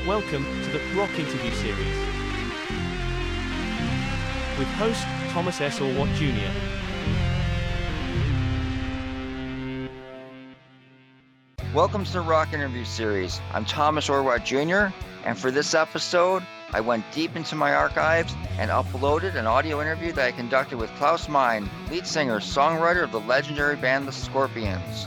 Welcome to the Rock Interview Series with host Thomas S. Orwat Jr. Welcome to the Rock Interview Series. I'm Thomas Orwat Jr., and for this episode, I went deep into my archives and uploaded an audio interview that I conducted with Klaus Meine, lead singer, songwriter of the legendary band The Scorpions.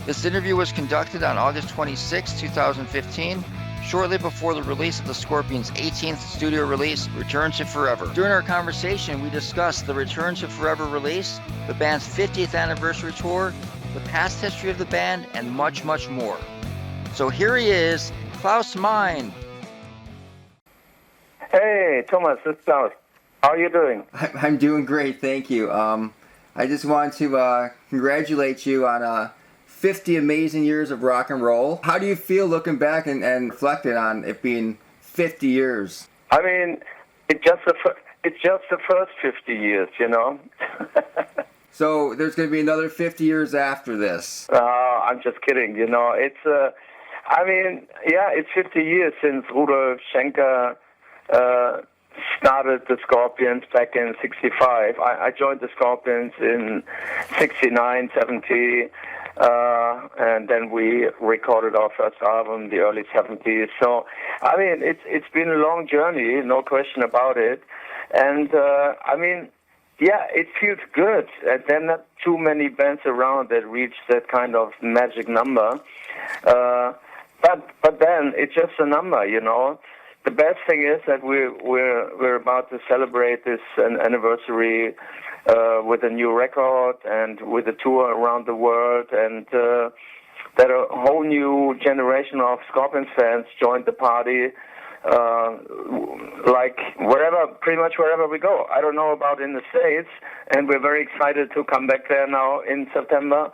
This interview was conducted on August 26, 2015, shortly before the release of the Scorpions' 18th studio release, Return to Forever. During our conversation, we discussed the Return to Forever release, the band's 50th anniversary tour, the past history of the band, and much, much more. So here he is, Klaus Meine. Hey, Thomas, this is Klaus. How are you doing? I'm doing great, thank you. I just want to congratulate you on 50 amazing years of rock and roll. How do you feel looking back and reflecting on it being 50 years? I mean, it's just the first 50 years, you know? So there's going to be another 50 years after this. I'm just kidding, you know. It's 50 years since Rudolph Schenker started the Scorpions back in 65. I joined the Scorpions in 69, 70, and then we recorded our first album in the early 70s. So, I mean, it's been a long journey, no question about it. And, it feels good. There are not too many bands around that reach that kind of magic number. But then it's just a number, you know. The best thing is that we're about to celebrate this anniversary with a new record and with a tour around the world, and that a whole new generation of Scorpions fans joined the party. Pretty much wherever we go. I don't know about in the States, and we're very excited to come back there now in September.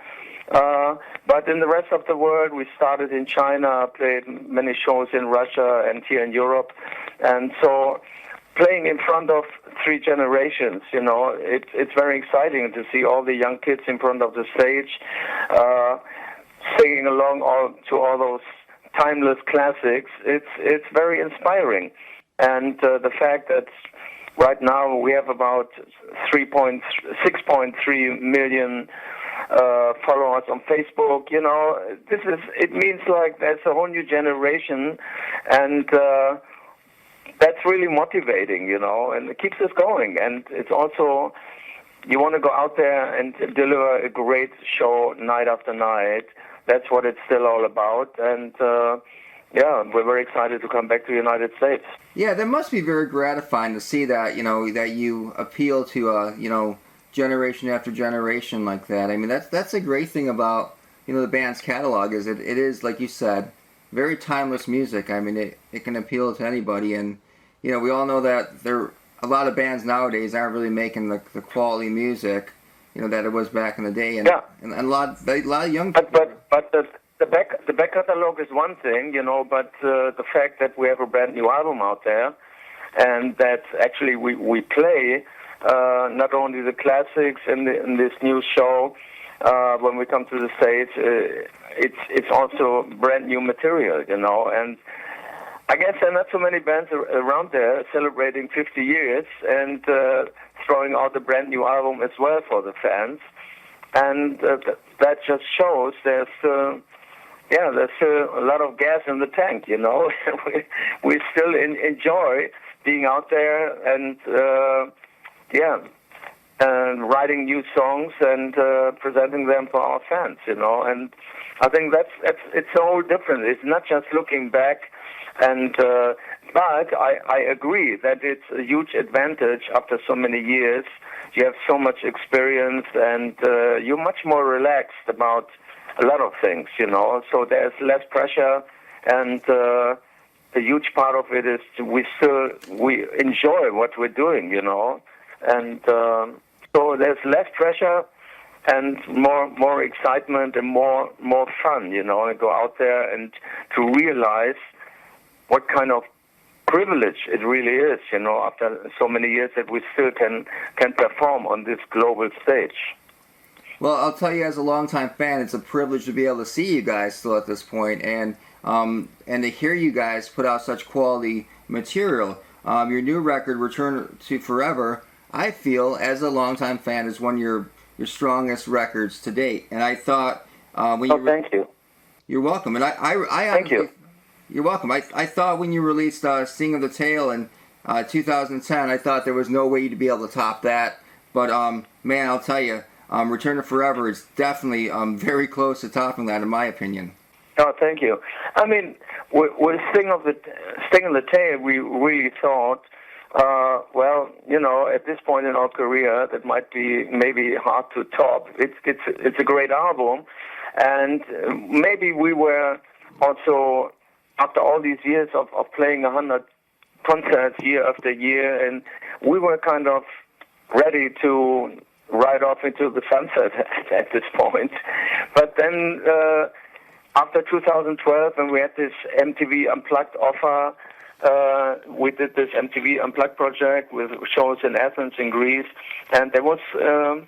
But in the rest of the world, we started in China, played many shows in Russia and here in Europe. And so playing in front of three generations, you know, it's very exciting to see all the young kids in front of the stage, singing along to all those timeless classics. It's very inspiring. And the fact that right now we have about 6.3 million followers on Facebook, you know, it means like there's a whole new generation, and that's really motivating, you know, and it keeps us going. And it's also, you want to go out there and deliver a great show night after night. That's what it's still all about. And we're very excited to come back to the United States. Yeah, that must be very gratifying to see that, you know, that you appeal to, generation after generation like that. I mean, that's a great thing about, you know, the band's catalog is it is, like you said, very timeless music. I mean, it can appeal to anybody, and, you know, we all know that a lot of bands nowadays aren't really making the quality music, you know, that it was back in the day, and a lot of young people. But the back catalog is one thing, you know, but the fact that we have a brand new album out there, and that actually we play not only the classics in this new show when we come to the stage, it's also brand new material, you know. And I guess there are not so many bands around there celebrating 50 years and throwing out a brand new album as well for the fans. And that just shows there's a lot of gas in the tank, you know. we still enjoy being out there and writing new songs and presenting them for our fans, you know. And I think it's a whole different. It's not just looking back, and but I agree that it's a huge advantage after so many years. You have so much experience, and you're much more relaxed about a lot of things, you know. So there's less pressure, and a huge part of it is we enjoy what we're doing, you know. And so there's less pressure and more excitement and more fun, you know, and go out there and to realize what kind of privilege it really is, you know, after so many years that we still can perform on this global stage. Well, I'll tell you, as a longtime fan, it's a privilege to be able to see you guys still at this point, and to hear you guys put out such quality material. Your new record, Return to Forever, I feel, as a longtime fan, is one of your strongest records to date. And I thought thank you. You're welcome. And I Thank you. You're welcome. I thought when you released Sing of the Tale in 2010, I thought there was no way you'd be able to top that. But man, I'll tell you, Return to Forever is definitely very close to topping that, in my opinion. Oh, thank you. I mean, with Sting of the Tale, we really thought, well, you know, at this point in our career, that might be maybe hard to top. It's a great album, and maybe we were also, after all these years of playing 100 concerts year after year, and we were kind of ready to ride off into the sunset at this point. But then after 2012, when we had this MTV Unplugged offer, we did this MTV Unplugged project with shows in Athens and Greece, and there was a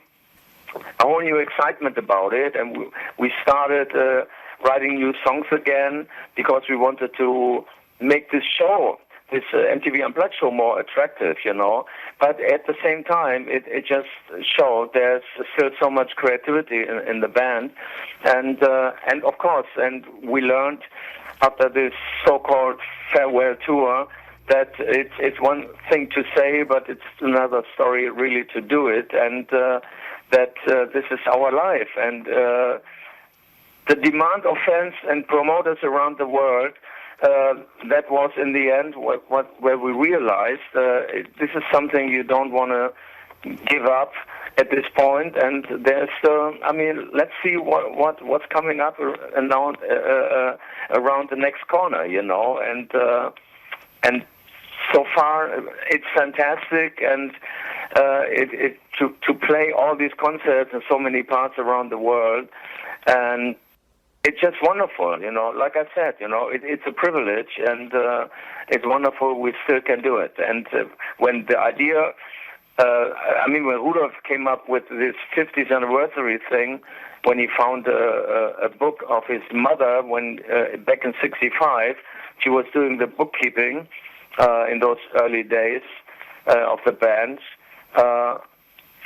whole new excitement about it, and we started writing new songs again because we wanted to make this show, this MTV Unplugged show, more attractive, you know. But at the same time, it just showed there's still so much creativity in the band, and of course, and we learned after this so-called farewell tour that it's one thing to say, but it's another story really to do it, and that this is our life, and the demand of fans and promoters around the world. That was in the end where we realized this is something you don't want to give up at this point, and there's I mean, let's see what's coming up around the next corner, you know, and so far it's fantastic, and to play all these concerts in so many parts around the world, and it's just wonderful, you know. Like I said, you know, it's a privilege, and it's wonderful we still can do it. And when the idea, I mean, when Rudolph came up with this 50th anniversary thing, when he found a book of his mother when back in '65, she was doing the bookkeeping in those early days of the band.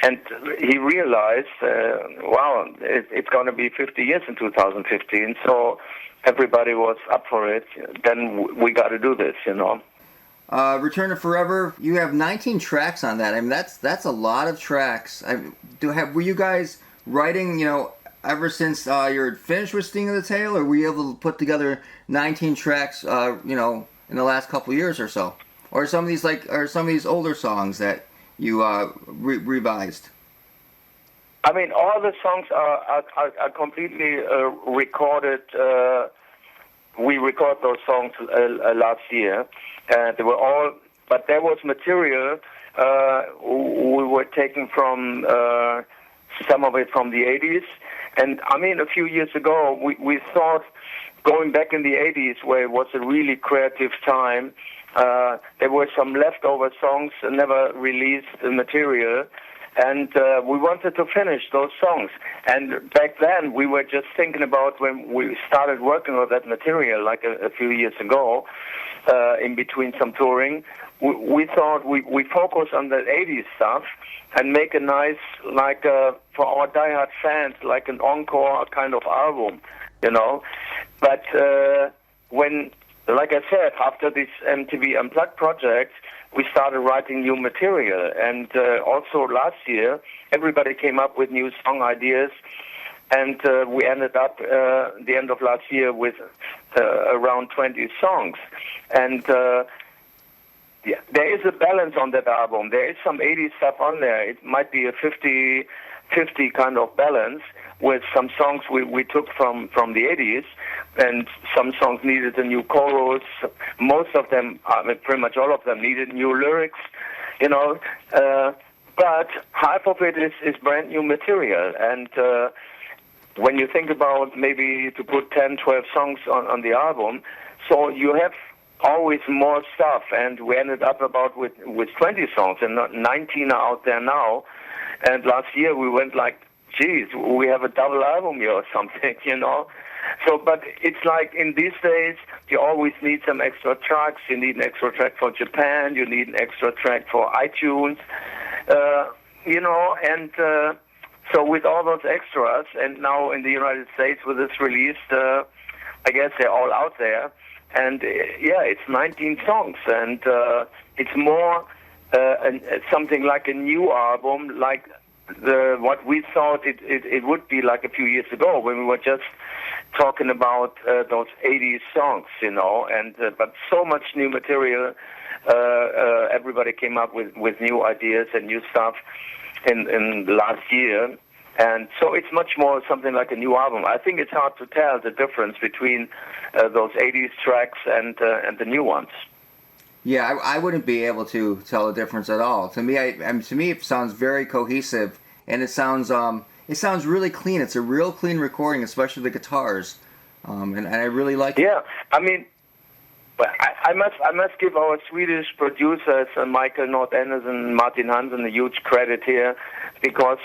And he realized, wow, it's going to be 50 years in 2015, so everybody was up for it. Then we got to do this, you know. Return to Forever, you have 19 tracks on that. I mean, that's a lot of tracks. Were you guys writing, you know, ever since you're finished with Sting of the Tale, or were you able to put together 19 tracks, you know, in the last couple of years or so? Or some of these older songs that you revised? I mean, all the songs are completely recorded. We recorded those songs last year. They were all, but there was material we were taking from some of it from the 80s. And I mean, a few years ago, we thought going back in the 80s, where it was a really creative time, there were some leftover songs never released material, and we wanted to finish those songs. And back then, we were just thinking about when we started working on that material, like a few years ago, in between some touring, we thought we focus on the 80s stuff and make a nice, like for our diehard fans, like an encore kind of album, you know. But when, like I said, after this MTV Unplugged project, we started writing new material. And also last year, everybody came up with new song ideas. And we ended up, the end of last year, with around 20 songs. And yeah, there is a balance on that album. There is some 80s stuff on there. It might be a 50-50 kind of balance, with some songs we took from the 80s, and some songs needed a new chorus. Most of them, I mean, pretty much all of them, needed new lyrics, you know. But half of it is brand new material. And when you think about maybe to put 10, 12 songs on the album, so you have always more stuff, and we ended up with 20 songs, and 19 are out there now. And last year we went like geez, we have a double album here or something, you know. So, but it's like in these days, you always need some extra tracks. You need an extra track for Japan. You need an extra track for iTunes, you know. And so with all those extras, and now in the United States with this release, I guess they're all out there. And yeah, it's 19 songs, and it's more something like a new album, like what we thought it would be like a few years ago when we were just talking about those 80s songs, you know. And but so much new material. Everybody came up with new ideas and new stuff in the last year. And so it's much more something like a new album. I think it's hard to tell the difference between those 80s tracks and the new ones. Yeah, I wouldn't be able to tell the difference at all. To me, to me, it sounds very cohesive, and it sounds really clean. It's a real clean recording, especially the guitars, and I really like it. Yeah, I mean, I must give our Swedish producers, Michael Nord-Ennes and Martin Hansen, a huge credit here, because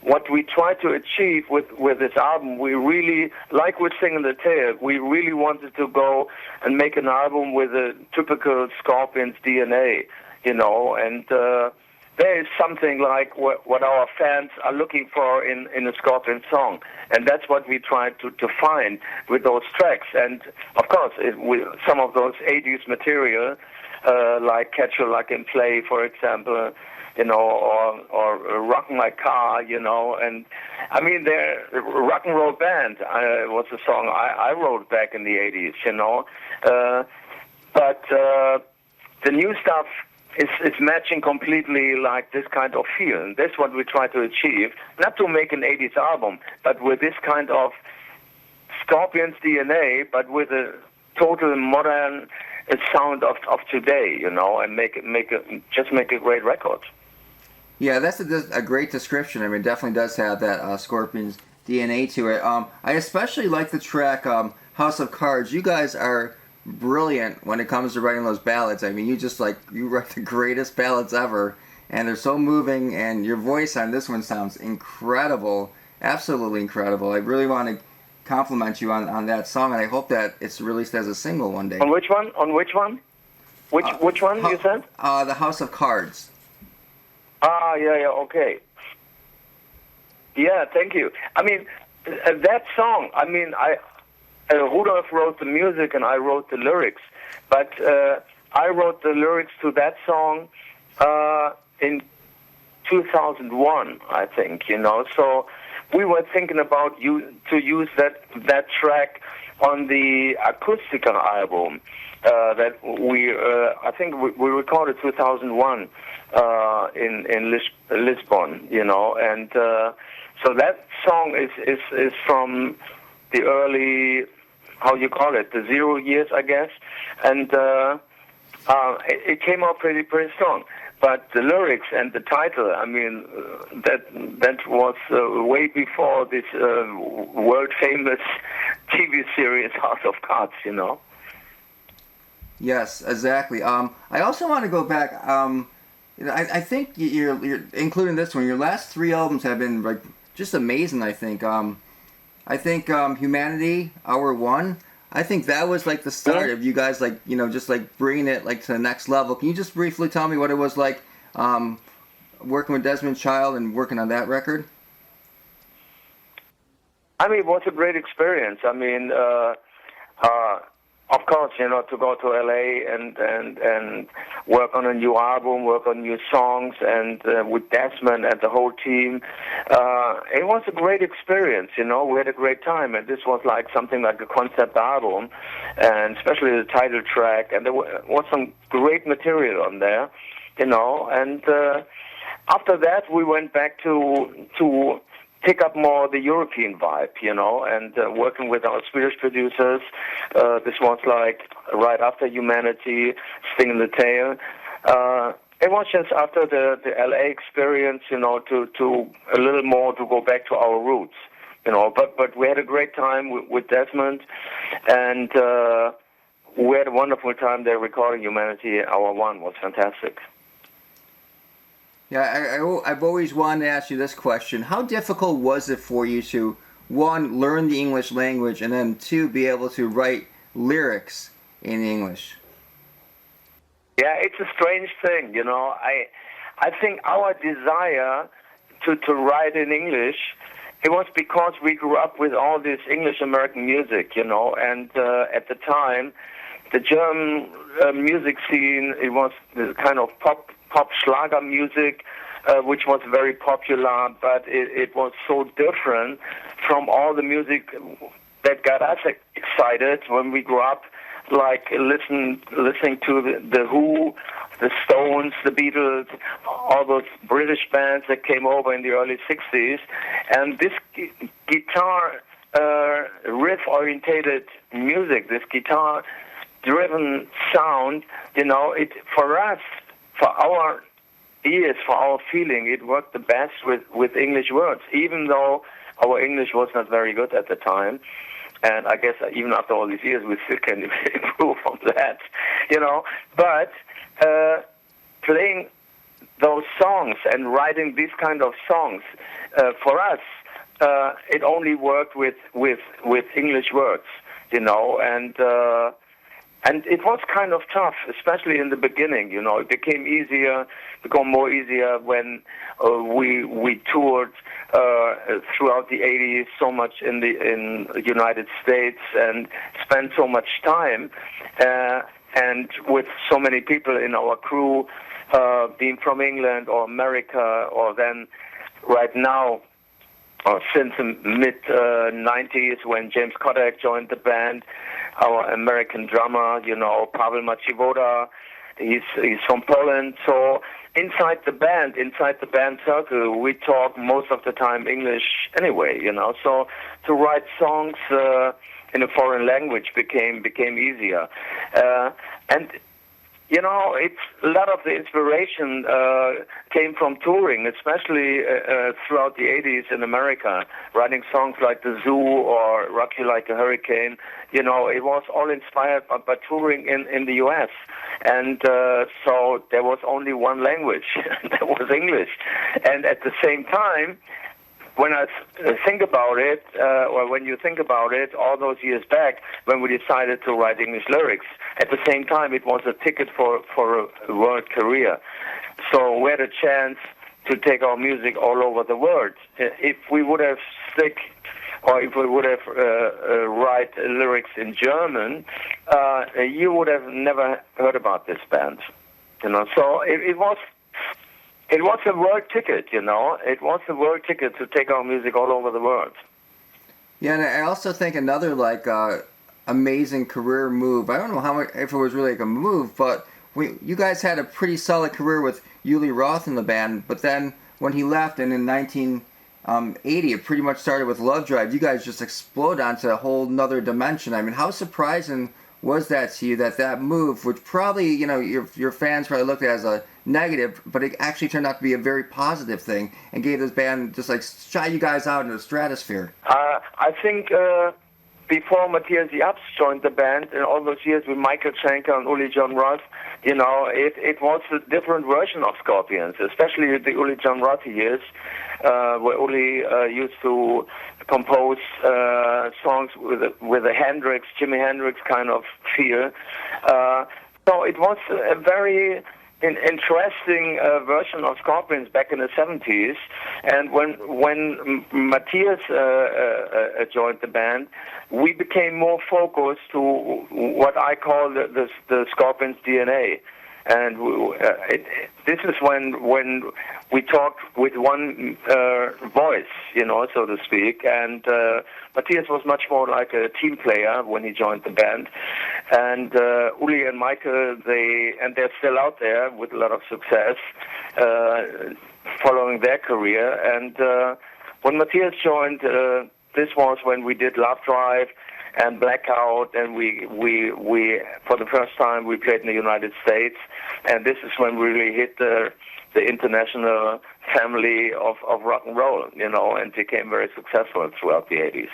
what we try to achieve with this album, we really, like with Sing in the Tail, we really wanted to go and make an album with a typical Scorpions DNA, you know, and there is something like what our fans are looking for in a Scorpions song, and that's what we tried to find with those tracks. And of course, with some of those 80s material, like Catch You Like in Play, for example, you know, or Rockin' My Car, you know, and I mean, Rock and Roll Band was a song I wrote back in the 80s, you know, but the new stuff is matching completely like this kind of feel, and that's what we try to achieve, not to make an 80s album, but with this kind of Scorpions DNA, but with a total modern sound of today, you know, and make a great record. Yeah, that's a great description. I mean, it definitely does have that Scorpions DNA to it. I especially like the track House of Cards. You guys are brilliant when it comes to writing those ballads. I mean, you write the greatest ballads ever, and they're so moving, and your voice on this one sounds incredible, absolutely incredible. I really want to compliment you on that song, and I hope that it's released as a single one day. On which one? Which one you said? The House of Cards. Yeah, okay. Yeah, thank you. I mean, that song, I mean, Rudolph wrote the music and I wrote the lyrics, but I wrote the lyrics to that song in 2001, I think, you know, so we were thinking about to use that track on the acoustical album that I think we recorded 2001 in Lisbon, you know, and so that song is from the early, how you call it, the 0 years, I guess, and it came out pretty strong. But the lyrics and the title, I mean, that was way before this world famous TV series House of Cards, you know. Yes, exactly. I also want to go back. I think you're including this one. Your last 3 albums have been like just amazing. I think. Humanity, Hour One. I think that was like the start of you guys, like, you know, just like bringing it like to the next level. Can you just briefly tell me what it was like working with Desmond Child and working on that record? I mean, it was a great experience. I mean, of course, you know, to go to LA and work on a new album, work on new songs, and with Desmond and the whole team, it was a great experience. You know, we had a great time, and this was like something like a concept album, and especially the title track, and there was some great material on there, you know. And after that, we went back to pick up more the European vibe, you know, and working with our Swedish producers. This was like right after Humanity, Sting in the Tail. It was just after the LA experience, you know, to a little more to go back to our roots, you know. But we had a great time with Desmond, and we had a wonderful time there recording Humanity. Hour One was fantastic. Yeah, I've always wanted to ask you this question. How difficult was it for you to, one, learn the English language, and then two, be able to write lyrics in English? Yeah, it's a strange thing, you know. I think our desire to write in English, it was because we grew up with all this English American music, you know, and at the time, the German music scene, it was the kind of pop Schlager music, which was very popular, but it was so different from all the music that got us excited when we grew up, like listening to the Who, the Stones, the Beatles, all those British bands that came over in the early 60s. And this guitar riff-orientated music, this guitar-driven sound, you know, it for us, for our ears, for our feeling, it worked the best with English words, even though our English was not very good at the time. And I guess even after all these years, we still can improve on that, you know. But playing those songs and writing these kind of songs, for us, it only worked with English words, you know, and it was kind of tough, especially in the beginning. You know, it became more easier when we toured throughout the 80s so much in the United States and spent so much time and with so many people in our crew being from England or America, or then right now since the mid-90s when James Kodak joined the band, our American drummer, you know, Pavel Maciwoda, he's from Poland. So inside the band circle, we talk most of the time English anyway, you know. So to write songs in a foreign language became easier. And you know, it's a lot of the inspiration came from touring, especially throughout the 80s in America, writing songs like The Zoo or Rock You Like a Hurricane. You know, it was all inspired by touring in the U.S. And so there was only one language, that was English. And at the same time, when I think about it, or when you think about it, all those years back, when we decided to write English lyrics, at the same time, it was a ticket for a world career. So we had a chance to take our music all over the world. If we would have write lyrics in German, you would have never heard about this band. You know, so it was a world ticket, you know. It was a world ticket to take our music all over the world. Yeah, and I also think another amazing career move. I don't know if it was really like a move, but you guys had a pretty solid career with Uli Roth in the band. But then when he left, and in 1980, it pretty much started with Love Drive. You guys just exploded onto a whole nother dimension. I mean, how surprising was that to you, that move, which probably, you know, your fans probably looked at it as a negative, but it actually turned out to be a very positive thing and gave this band just shot you guys out into the stratosphere? I think before Matthias Jabs joined the band, in all those years with Michael Schenker and Uli John Roth, you know, it was a different version of Scorpions, especially the Uli John Roth years, where Uli used to compose songs with a Jimi Hendrix kind of feel. So it was a very interesting version of Scorpions back in the 70s. And when Matthias joined the band, we became more focused to what I call the Scorpions DNA. And this is when we talked with one voice, you know, so to speak. And Matthias was much more like a team player when he joined the band. And Uli and Michael, they're still out there with a lot of success, following their career. And when Matthias joined, this was when we did Love Drive and Blackout, and we for the first time we played in the United States, and this is when we really hit the international family of rock and roll, you know, and became very successful throughout the 80s.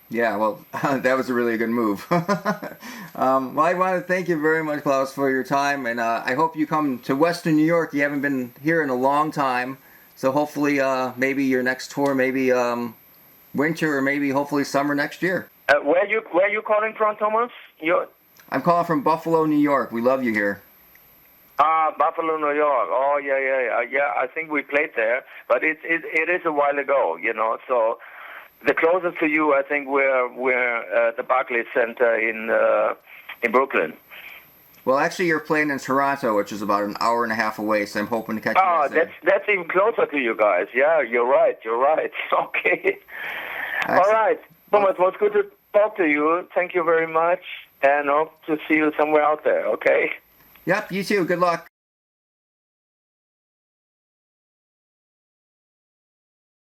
Yeah, well, that was a really good move. Well, I want to thank you very much, Klaus, for your time, and I hope you come to Western New York. You haven't been here in a long time, so hopefully maybe your next tour, maybe winter or maybe hopefully summer next year. Where you calling from, Thomas? I'm calling from Buffalo, New York. We love you here. Buffalo, New York. Oh, yeah. I think we played there, but it is a while ago, So the closest to you, I think, we're at the Barclays Center in Brooklyn. Well, actually, you're playing in Toronto, which is about an hour and a half away. So I'm hoping to catch you. Oh, that's even closer to you guys. Yeah, you're right. Okay. Excellent. All right, Thomas. It was good to talk to you. Thank you very much, and hope to see you somewhere out there. Okay. Yep. You too. Good luck.